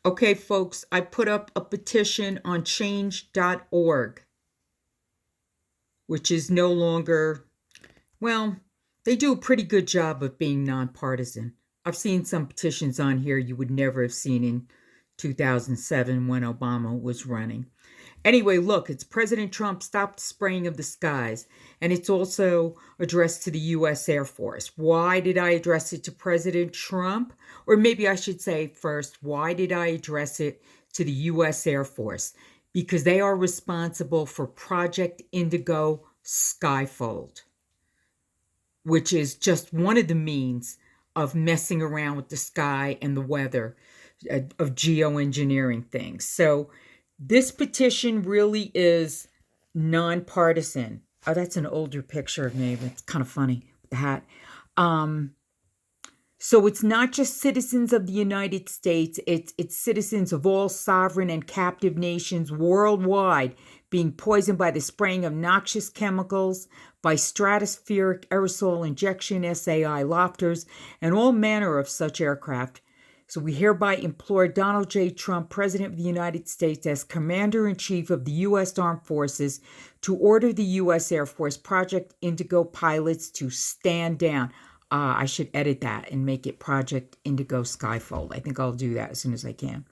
Okay, folks, I put up a petition on change.org, which is no longer, well, they do a pretty good job of being nonpartisan. I've seen some petitions on here you would never have seen in 2007 when Obama was running. Anyway, look, it's President Trump, stop the spraying of the skies. And it's also addressed to the U.S. Air Force. Why did I address it to President Trump? Or maybe I should say first, why did I address it to the U.S. Air Force? Because they are responsible for Project Indigo Skyfold, which is just one of the means of messing around with the sky and the weather, of geoengineering things. So this petition really is nonpartisan. Oh, that's an older picture of me, but it's kind of funny with the hat. So it's not just citizens of the United States, it's citizens of all sovereign and captive nations worldwide being poisoned by the spraying of noxious chemicals, by stratospheric aerosol injection SAI lofters, and all manner of such aircraft. So we hereby implore Donald J. Trump, President of the United States, as Commander-in-Chief of the U.S. Armed Forces, to order the U.S. Air Force Project Indigo pilots to stand down. I should edit that and make it Project Indigo Skyfold. I think I'll do that as soon as I can.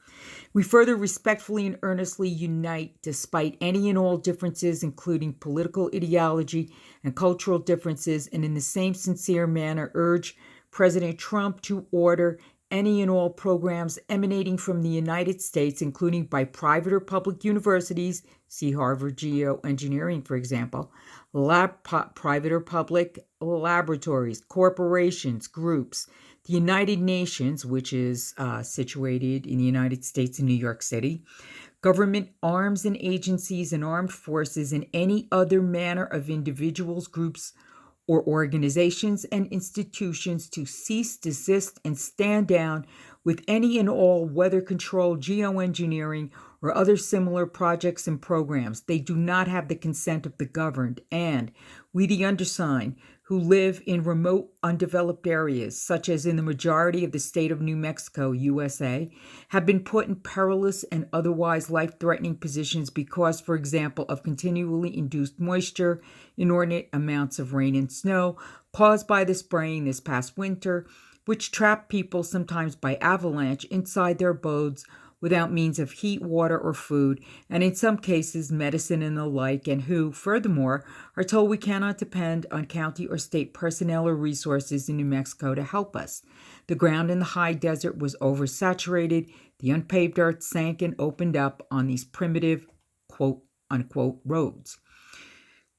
We further respectfully and earnestly unite despite any and all differences, including political ideology and cultural differences, and in the same sincere manner urge President Trump to order any and all programs emanating from the United States, including by private or public universities, see Harvard Geoengineering, for example, private or public laboratories, corporations, groups, the United Nations, which is situated in the United States in New York City, government arms and agencies and armed forces, and any other manner of individuals, groups, or organizations and institutions to cease, desist, and stand down with any and all weather control, geoengineering, or other similar projects and programs. They do not have the consent of the governed, and we, the undersigned, who live in remote, undeveloped areas, such as in the majority of the state of New Mexico, USA, have been put in perilous and otherwise life-threatening positions because, for example, of continually induced moisture, inordinate amounts of rain and snow caused by the spraying this past winter, which trapped people sometimes by avalanche inside their abodes without means of heat, water, or food, and in some cases medicine and the like, and who, furthermore, are told we cannot depend on county or state personnel or resources in New Mexico to help us. The ground in the high desert was oversaturated, the unpaved earth sank and opened up on these primitive, quote-unquote, roads.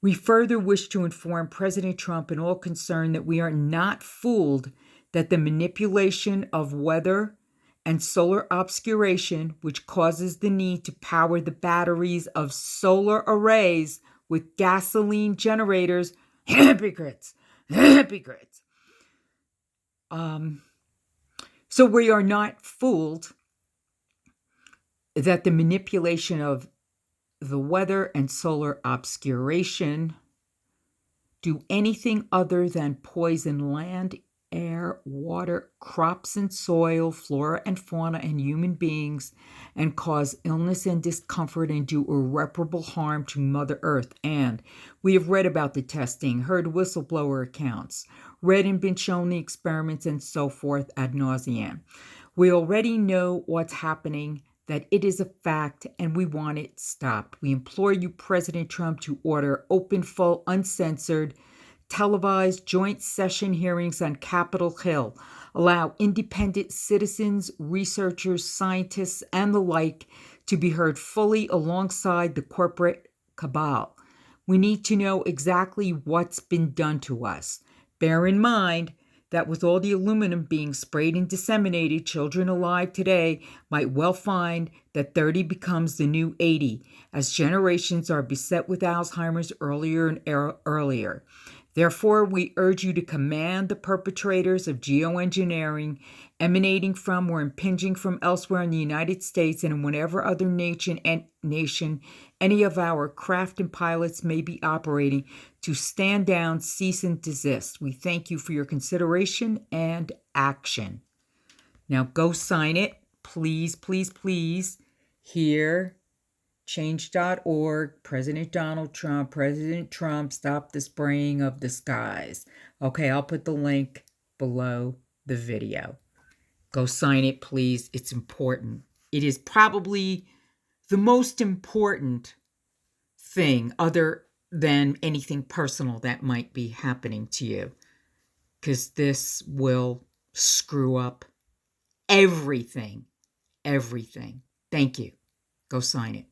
We further wish to inform President Trump and all concerned that we are not fooled that the manipulation of weather and solar obscuration, which causes the need to power the batteries of solar arrays with gasoline generators, hypocrites. So we are not fooled that the manipulation of the weather and solar obscuration do anything other than poison land, air, water, crops and soil, flora and fauna, and human beings, and cause illness and discomfort and do irreparable harm to Mother Earth. And we have read about the testing, heard whistleblower accounts, read and been shown the experiments and so forth ad nauseam. We already know what's happening, that it is a fact, and we want it stopped. We implore you, President Trump, to order open, full, uncensored, televised joint session hearings on Capitol Hill, allow independent citizens, researchers, scientists, and the like to be heard fully alongside the corporate cabal. We need to know exactly what's been done to us. Bear in mind that with all the aluminum being sprayed and disseminated, children alive today might well find that 30 becomes the new 80, as generations are beset with Alzheimer's earlier and earlier. Therefore, we urge you to command the perpetrators of geoengineering emanating from or impinging from elsewhere in the United States and in whatever other nation any of our craft and pilots may be operating to stand down, cease, and desist. We thank you for your consideration and action. Now go sign it, please, please, please, here, change.org, President Donald Trump, President Trump, stop the spraying of the skies. Okay, I'll put the link below the video. Go sign it, please. It's important. It is probably the most important thing other than anything personal that might be happening to you, because this will screw up everything. Thank you. Go sign it.